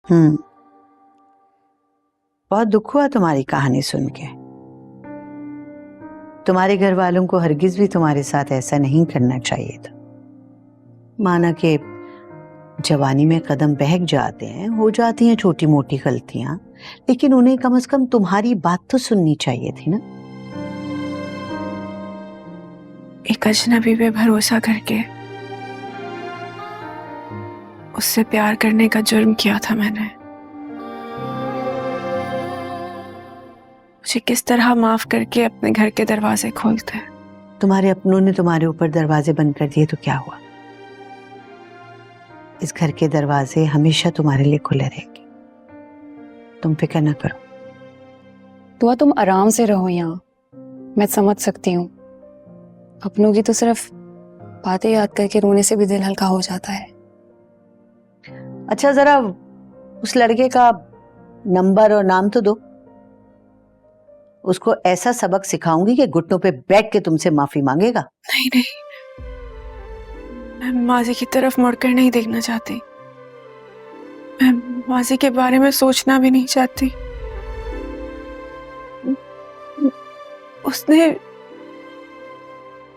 बहुत दुख हुआ तुम्हारी कहानी सुन के। तुम्हारे घर वालों को हरगिज भी तुम्हारे साथ ऐसा नहीं करना चाहिए था। माना कि जवानी में कदम बहक जाते हैं, हो जाती हैं छोटी मोटी गलतियां, लेकिन उन्हें कम से कम तुम्हारी बात तो सुननी चाहिए थी ना। एक अजनबी पे भरोसा करके उससे प्यार करने का जुर्म किया था मैंने। मुझे किस तरह माफ करके अपने घर के दरवाजे खोलते हैं। तुम्हारे अपनों ने तुम्हारे ऊपर दरवाजे बंद कर दिए तो क्या हुआ? इस घर के दरवाजे हमेशा तुम्हारे लिए खुले रहेंगे, तुम फिक्र ना करो। दुआ तुम आराम से रहो यहाँ, मैं समझ सकती हूँ। अपनों की तो सिर्फ बातें याद करके रोने से भी दिल हल्का हो जाता है। अच्छा, जरा उस लड़के का नंबर और नाम तो दो। उसको ऐसा सबक सिखाऊंगी कि घुटनों पे बैठ के तुमसे माफी मांगेगा। नहीं नहीं, मैं माजी की तरफ मुड़कर नहीं देखना चाहती। मैं माजी के बारे में सोचना भी नहीं चाहती।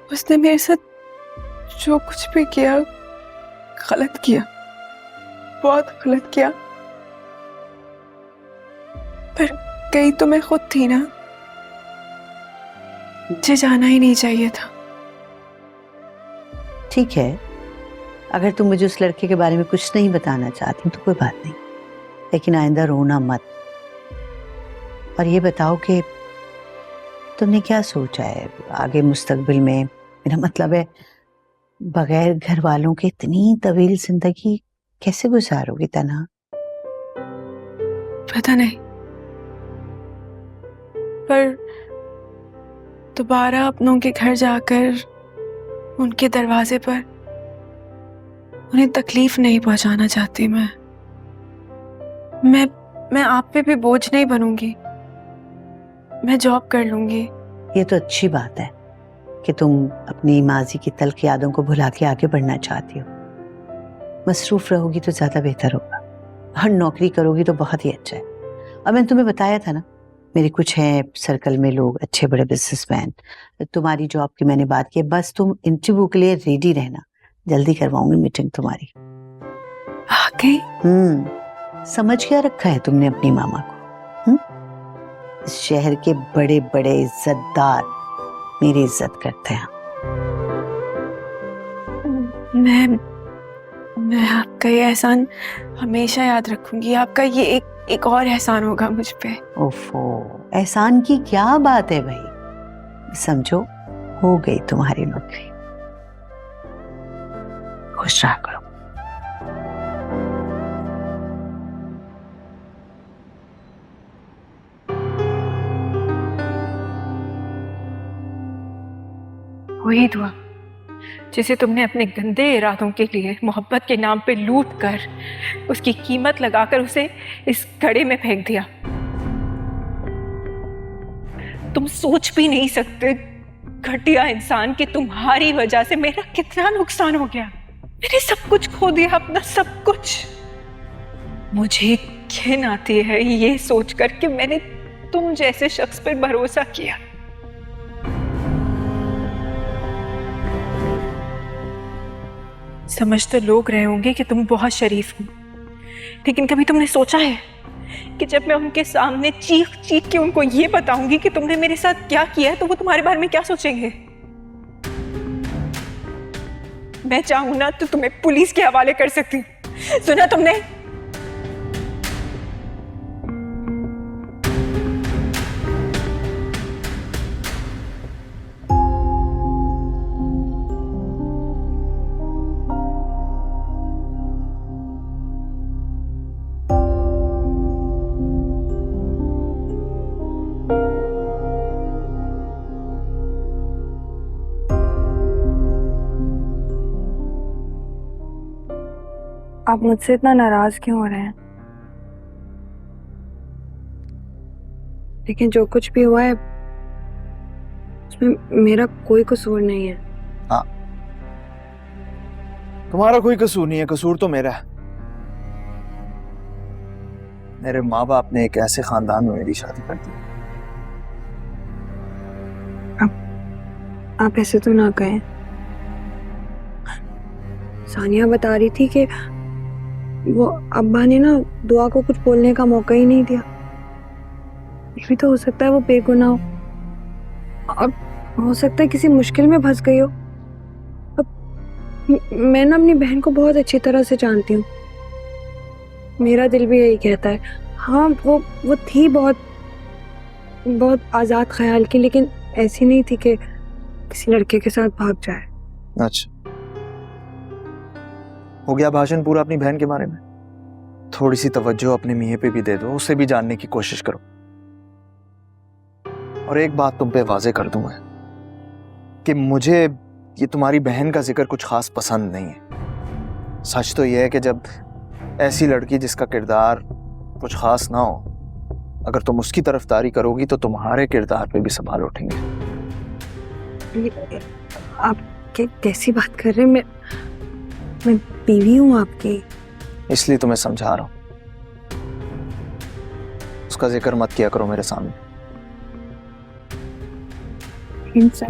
उसने मेरे साथ जो कुछ भी किया गलत किया, बहुत गलत किया। पर गई तो मैं खुद थी ना, मुझे जाना ही नहीं चाहिए था। ठीक है, अगर तुम मुझे उस लड़के के बारे में कुछ नहीं बताना चाहती तो कोई बात नहीं, लेकिन आइंदा रोना मत। और ये बताओ कि तुमने क्या सोचा है आगे मुस्तकबिल में? मेरा मतलब है, बगैर घर वालों के इतनी तवील जिंदगी कैसे गुजारोगी तन्हा? पता नहीं, पर दोबारा अपनों के घर जाकर उनके दरवाजे पर उन्हें तकलीफ नहीं पहुंचाना चाहती। मैं आप पे भी बोझ नहीं बनूंगी। मैं जॉब कर लूंगी। ये तो अच्छी बात है कि तुम अपनी माजी की तल्ख यादों को भुला के आगे बढ़ना चाहती हो। मसरूफ रहोगी तो ज्यादा बेहतर होगा, और नौकरी करोगी तो बहुत ही अच्छा है। और मैंने तुम्हें बताया था ना, मेरे कुछ हैं सर्कल में लोग, अच्छे बड़े बिजनेसमैन। तुम्हारी जॉब की मैंने बात की, बस तुम इंटरव्यू के लिए रेडी रहना, जल्दी करवाऊंगी मीटिंग तुम्हारी। आगे समझ क्या रखा है तुमने अपनी मामा को? इस शहर के बड़े बड़े इज्जतदार मेरी इज्जत करते हैं। मैं आपका ये एहसान हमेशा याद रखूंगी। आपका ये एक और एहसान होगा मुझ पे। ओफो, एहसान की क्या बात है भाई, समझो हो गई तुम्हारी नौकरी। खुश रहा करो। वही दुआ जिसे तुमने अपने गंदे इरादों के लिए मोहब्बत के नाम पे लूट कर उसकी कीमत लगाकर उसे इस घड़े में फेंक दिया। तुम सोच भी नहीं सकते घटिया इंसान कि तुम्हारी वजह से मेरा कितना नुकसान हो गया। मैंने सब कुछ खो दिया, अपना सब कुछ। मुझे घिन आती है ये सोचकर कि मैंने तुम जैसे शख्स पर भरोसा किया। समझ तो लोग रहे होंगे कि तुम बहुत शरीफ हो, लेकिन कभी तुमने सोचा है कि जब मैं उनके सामने चीख चीख के उनको ये बताऊंगी कि तुमने मेरे साथ क्या किया है, तो वो तुम्हारे बारे में क्या सोचेंगे? मैं चाहूं ना तो तुम्हें पुलिस के हवाले कर सकती हूं। सुना तुमने? आप मुझसे इतना नाराज क्यों हो रहे हैं? लेकिन जो कुछ भी हुआ है उसमें मेरा कोई कसूर नहीं है। हाँ, तुम्हारा कोई कसूर नहीं है, कसूर तो मेरा है। मेरे माँ बाप ने एक ऐसे खानदान में मेरी शादी कर दी। आप ऐसे तो ना कहें। सानिया बता रही थी कि वो अब्बा ने ना दुआ को कुछ बोलने का मौका ही नहीं दिया। ये भी तो हो सकता है वो बेगुनाह हो, और हो सकता है किसी मुश्किल में फंस गई हो। अब मैं ना अपनी बहन को बहुत अच्छी तरह से जानती हूँ। मेरा दिल भी यही कहता है। हाँ, वो थी बहुत बहुत आजाद ख्याल की, लेकिन ऐसी नहीं थी कि किसी लड़के के साथ भाग जाए। अच्छा, हो गया भाषण पूरा अपनी बहन के बारे में? थोड़ी सी तवज्जो अपने मियाँ पे भी दे दो, उसे भी जानने की कोशिश करो। और एक बात तुम पे वाजे कर दूं मैं कि मुझे ये तुम्हारी बहन का जिक्र कुछ खास पसंद नहीं है। सच तो यह है कि जब ऐसी लड़की जिसका किरदार कुछ खास ना हो, अगर तुम उसकी तरफदारी करोगी तो तुम्हारे किरदार पे भी सवाल उठेंगे। आप कैसी बात कर रहे हैं? मैं बीवी हूँ आपकी। इसलिए तुम्हें समझा रहा हूं, उसका जिक्र मत किया करो मेरे सामने।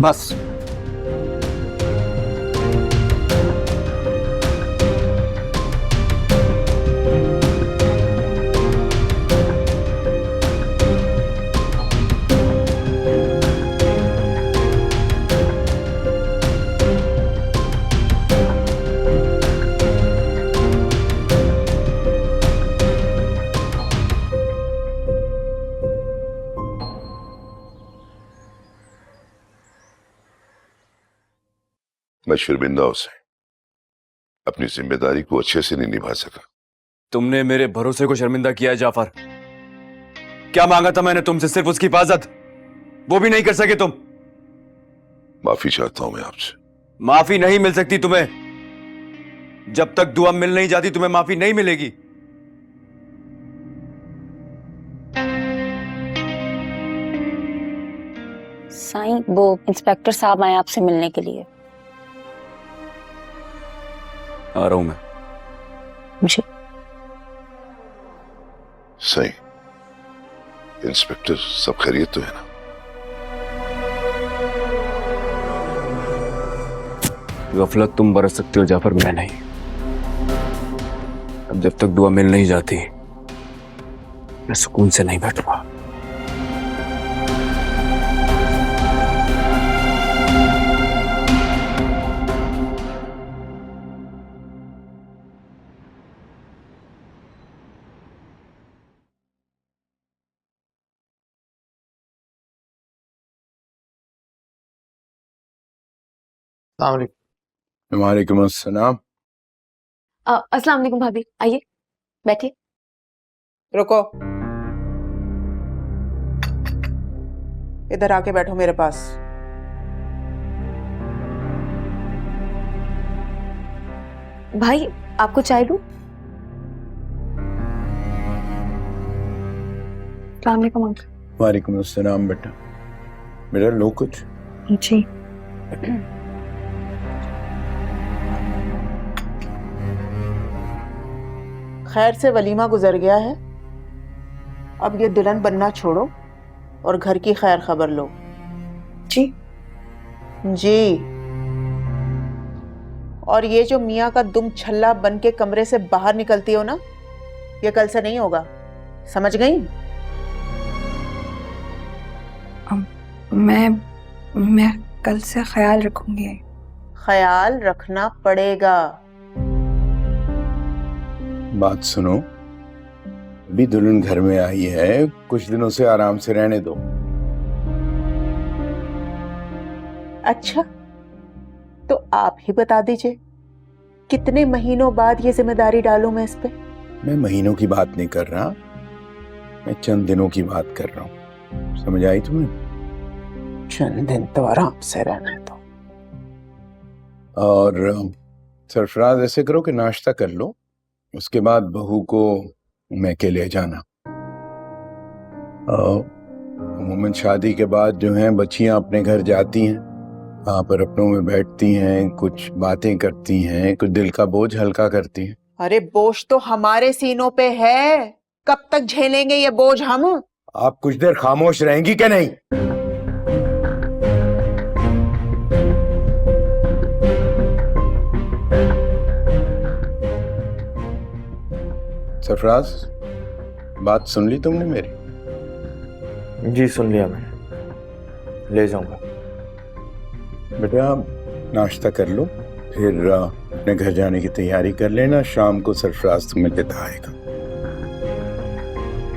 बस। मैं शर्मिंदा उसे अपनी जिम्मेदारी को अच्छे से नहीं निभा सका। तुमने मेरे भरोसे को शर्मिंदा किया है जाफर। क्या मांगा था मैंने तुमसे? सिर्फ उसकी हिफाजत, वो भी नहीं कर सके तुम। माफी चाहता हूं मैं आपसे। माफी नहीं मिल सकती तुम्हें। जब तक दुआ मिल नहीं जाती तुम्हें माफी नहीं मिलेगी। साईं, वो इंस्पेक्टर साहब आए आपसे मिलने के लिए। आ रहा हूं मैं। जी। सही। इंस्पेक्टर, सब खैरियत तो है ना? गफलत तुम बरस सकते हो जाफर, मैं नहीं। अब जब तक दुआ मिल नहीं जाती मैं सुकून से नहीं बैठूंगा। वालेकुम अस्सलाम। अस्सलाम वालेकुम भाभी, आइए बैठिए। रुको, इधर आके बैठो मेरे पास। भाई, आपको चाय दूं? अस्सलाम वालेकुम अंकल। वालेकुम अस्सलाम बेटा। बेटा लो कुछ। जी। खैर से वलीमा गुजर गया है, अब ये दुल्हन बनना छोड़ो और घर की खैर खबर लो। जी। जी। और ये जो मियाँ का दुम छल्ला बन के कमरे से बाहर निकलती हो ना, ये कल से नहीं होगा, समझ गई? मैं कल से ख्याल रखूंगी। ख्याल रखना पड़ेगा। बात सुनो, अभी दुल्हन घर में आई है, कुछ दिनों से आराम से रहने दो। अच्छा, तो आप ही बता दीजिए कितने महीनों बाद ये जिम्मेदारी डालूं मैं इस पे? मैं महीनों की बात नहीं कर रहा, मैं चंद दिनों की बात कर रहा हूँ। समझ आई तुम्हें? चंद दिन तो आराम से रहने दो। और सरफराज, ऐसे करो कि नाश्ता कर लो, उसके बाद बहू को मैके ले जाना। अमूमन शादी के बाद जो हैं बच्चियां अपने घर जाती हैं, वहां पर अपनों में बैठती हैं, कुछ बातें करती हैं, कुछ दिल का बोझ हल्का करती हैं। अरे बोझ तो हमारे सीनों पे है, कब तक झेलेंगे ये बोझ हम? आप कुछ देर खामोश रहेंगी क्या नहीं? सरफराज, बात सुन ली तुमने मेरी? जी सुन लिया मैंने, ले जाऊंगा। बेटा नाश्ता कर लो, फिर अपने घर जाने की तैयारी कर लेना। शाम को सरफराज तुम्हें लेता आएगा।